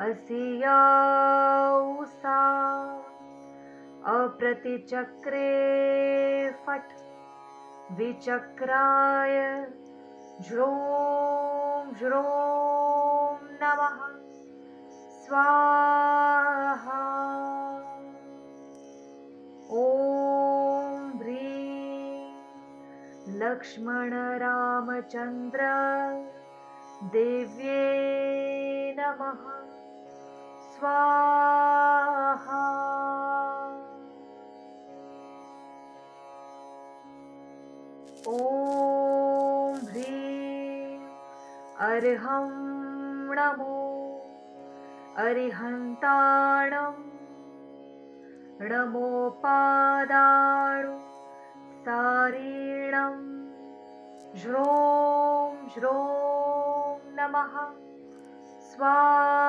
असियाऊसा अप्रतिचक्रे फट् विचक्राय ज्रों ज्रों नमः स्वाहा। ॐ ह्रीं लक्ष्मणरामचन्द्र देव्ये नमः स्वाहा। ॐ ह्रीं अर्हं नमो अरिहन्ताणं नमोपादाणु सारीणं ज्रों ज्रों नमः स्वाहा।